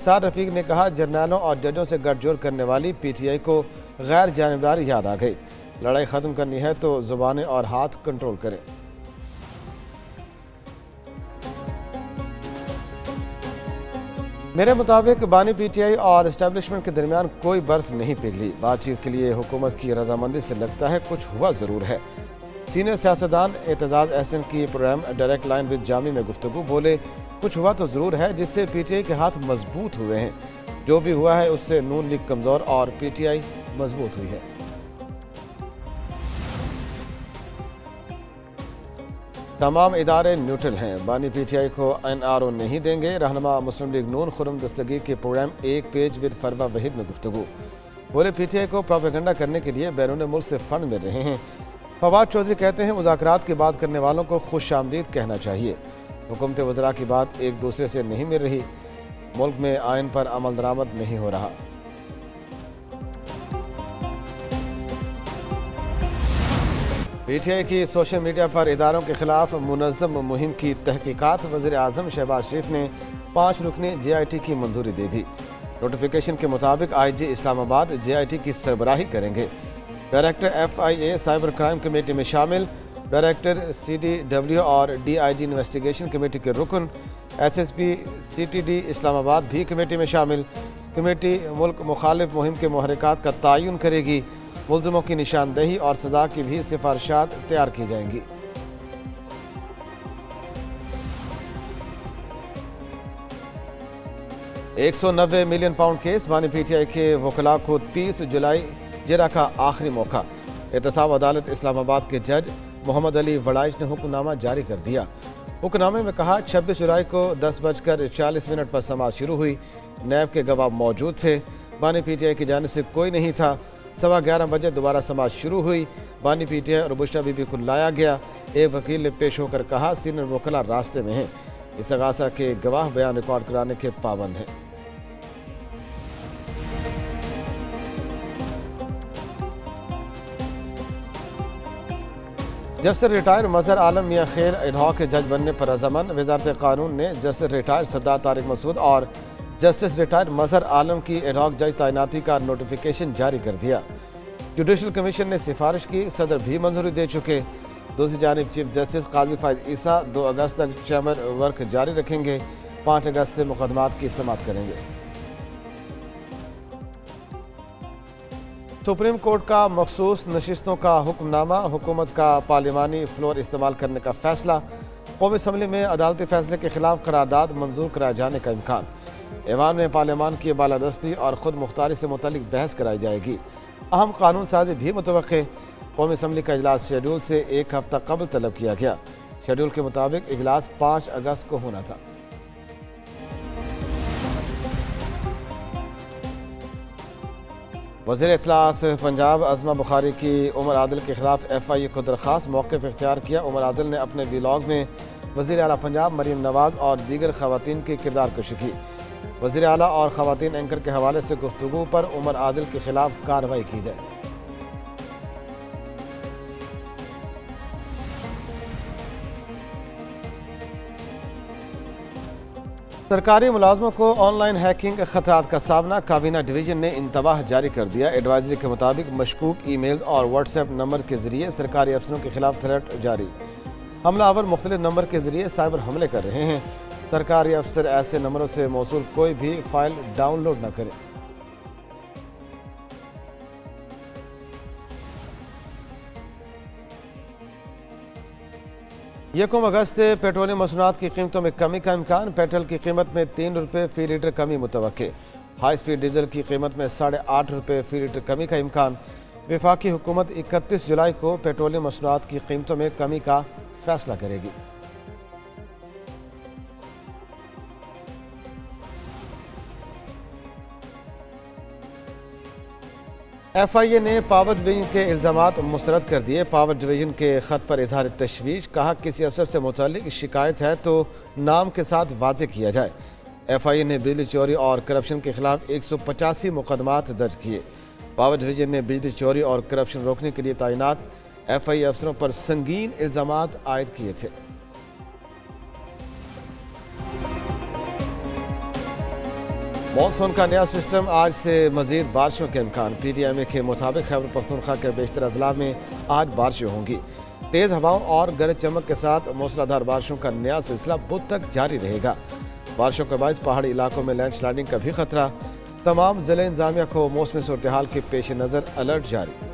سعد رفیق نے کہا جرنیلوں اور ججوں سے گٹھ جوڑ کرنے والی پی ٹی آئی کو غیر جانبداری یاد آ گئی، لڑائی ختم کرنی ہے تو زبانیں اور ہاتھ کنٹرول کریں۔ میرے مطابق بانی پی ٹی آئی اور اسٹیبلشمنٹ کے درمیان کوئی برف نہیں پگھلی، بات چیت کے لیے حکومت کی رضامندی سے لگتا ہے کچھ ہوا ضرور ہے۔ سینئر سیاستدان اعتزاز احسن کی پروگرام ڈائریکٹ لائن ود جامی میں گفتگو، بولے کچھ ہوا تو ضرور ہے جس سے پی ٹی آئی کے ہاتھ مضبوط ہوئے ہیں، جو بھی ہوا ہے اس سے نون لیگ کمزور اور پی ٹی آئی مضبوط ہوئی ہے۔ تمام ادارے نیوٹرل ہیں، بانی پی ٹی آئی کو این آر او نہیں دیں گے، رہنما مسلم لیگ نون خرم دستگیر کے پروگرام ایک پیج ود فروا وحید میں گفتگو، بولے پی ٹی آئی کو پروپیگنڈا کرنے کے لیے بیرون ملک سے فنڈ مل رہے ہیں۔ فواد چودھری کہتے ہیں مذاکرات کی بات کرنے والوں کو خوش آمدید کہنا چاہیے، حکومت وزراء کی بات ایک دوسرے سے نہیں مل رہی، ملک میں آئین پر عمل درآمد نہیں ہو رہا۔ پی ٹی آئی کی سوشل میڈیا پر اداروں کے خلاف منظم مہم کی تحقیقات، وزیر اعظم شہباز شریف نے 5 رکنی جے آئی ٹی کی منظوری دے دی، نوٹیفیکیشن کے مطابق آئی جی اسلام آباد جے آئی ٹی کی سربراہی کریں گے، director F I A cyber crime committee میں شامل، ڈائریکٹر سی ڈی ڈبلیو اور D I G investigation committee کے رکن، S S P C T D Islamabad بھی کمیٹی میں شامل، کمیٹی ملک مخالف مہم کے محرکات کا تعین کرے گی، ملزموں کی نشاندہی اور سزا کی بھی سفارشات تیار کی جائیں گی۔ £190 ملین کیس، بانی پی ٹی آئی کے وکلاء کو 30 جولائی جرا کا آخری موقع، احتساب عدالت اسلام آباد کے جج محمد علی وڑائچ نے حکم نامہ جاری کر دیا۔ حکم نامے میں کہا 26 جولائی کو 10:40 پر سماعت شروع ہوئی، نیب کے گواہ موجود تھے، بانی پی ٹی آئی کی جانب سے کوئی نہیں تھا، 11:15 بجے دوبارہ سماعت شروع ہوئی، بانی پی ٹی آئی اور بشرا بی بی کو لایا گیا، ایک وکیل نے پیش ہو کر کہا سینئر وکلاء راستے میں ہیں، استغاثہ کے گواہ بیان ریکارڈ کرانے کے پابند ہیں۔ جسٹس ریٹائر مظہر عالم میاں خیل ایڈ ہاک جج بننے پر رضامند، وزارت قانون نے جسٹس ریٹائر سردار طارق مسعود اور جسٹس ریٹائر مظہر عالم کی ایڈ ہاک جج تعیناتی کا نوٹیفیکیشن جاری کر دیا۔ جوڈیشل کمیشن نے سفارش کی، صدر بھی منظوری دے چکے۔ دوسری جانب چیف جسٹس قاضی فائز عیسیٰ 2 اگست تک چیمبر ورک جاری رکھیں گے، 5 اگست سے مقدمات کی سماعت کریں گے۔ سپریم کورٹ کا مخصوص نشستوں کا حکم نامہ، حکومت کا پارلیمانی فلور استعمال کرنے کا فیصلہ، قومی اسمبلی میں عدالتی فیصلے کے خلاف قرارداد منظور کرائے جانے کا امکان، ایوان میں پارلیمان کی بالادستی اور خود مختاری سے متعلق بحث کرائی جائے گی، اہم قانون سازی بھی متوقع، قومی اسمبلی کا اجلاس شیڈول سے 1 ہفتہ قبل طلب کیا گیا، شیڈول کے مطابق اجلاس 5 اگست کو ہونا تھا۔ وزیر اطلاعات پنجاب عظمہ بخاری کی عمر عادل کے خلاف ایف آئی اے کو درخواست، موقف اختیار کیا۔ عمر عادل نے اپنے ویلاگ میں وزیر اعلیٰ پنجاب مریم نواز اور دیگر خواتین کی کردار کشی کی۔ وزیر اعلیٰ اور خواتین اینکر کے حوالے سے گفتگو پر عمر عادل کے خلاف کارروائی کی جائے۔ سرکاری ملازموں کو آن لائن ہیکنگ خطرات کا سامنا، کابینہ ڈویژن نے انتباہ جاری کر دیا۔ ایڈوائزری کے مطابق مشکوک ای میل اور واٹس ایپ نمبر کے ذریعے سرکاری افسروں کے خلاف تھریٹ جاری، حملہ آور مختلف نمبر کے ذریعے سائبر حملے کر رہے ہیں، سرکاری افسر ایسے نمبروں سے موصول کوئی بھی فائل ڈاؤن لوڈ نہ کریں۔ 1 اگست سے پیٹرولیم مصنوعات کی قیمتوں میں کمی کا امکان، پیٹرول کی قیمت میں 3 روپے فی لیٹر کمی متوقع، ہائی سپیڈ ڈیزل کی قیمت میں 8.5 روپے فی لیٹر کمی کا امکان۔ وفاقی حکومت 31 جولائی کو پیٹرولیم مصنوعات کی قیمتوں میں کمی کا فیصلہ کرے گی۔ ایف آئی اے نے پاور ڈویژن کے الزامات مسترد کر دیے، پاور ڈویژن کے خط پر اظہار تشویش، کہا کسی افسر سے متعلق شکایت ہے تو نام کے ساتھ واضح کیا جائے۔ ایف آئی اے نے بجلی چوری اور کرپشن کے خلاف 185 مقدمات درج کیے۔ پاور ڈویژن نے بجلی چوری اور کرپشن روکنے کے لیے تعینات ایف آئی اے افسروں پر سنگین الزامات عائد کیے تھے۔ مانسون کا نیا سسٹم، آج سے مزید بارشوں کے امکان۔ پی ٹی ایم اے کے مطابق خیبر پختونخوا کے بیشتر اضلاع میں آج بارشیں ہوں گی۔ تیز ہواؤں اور گرج چمک کے ساتھ موسلادھار بارشوں کا نیا سلسلہ بدھ تک جاری رہے گا۔ بارشوں کے باعث پہاڑی علاقوں میں لینڈ سلائڈنگ کا بھی خطرہ۔ تمام ضلع انتظامیہ کو موسمی صورتحال کے پیش نظر الرٹ جاری۔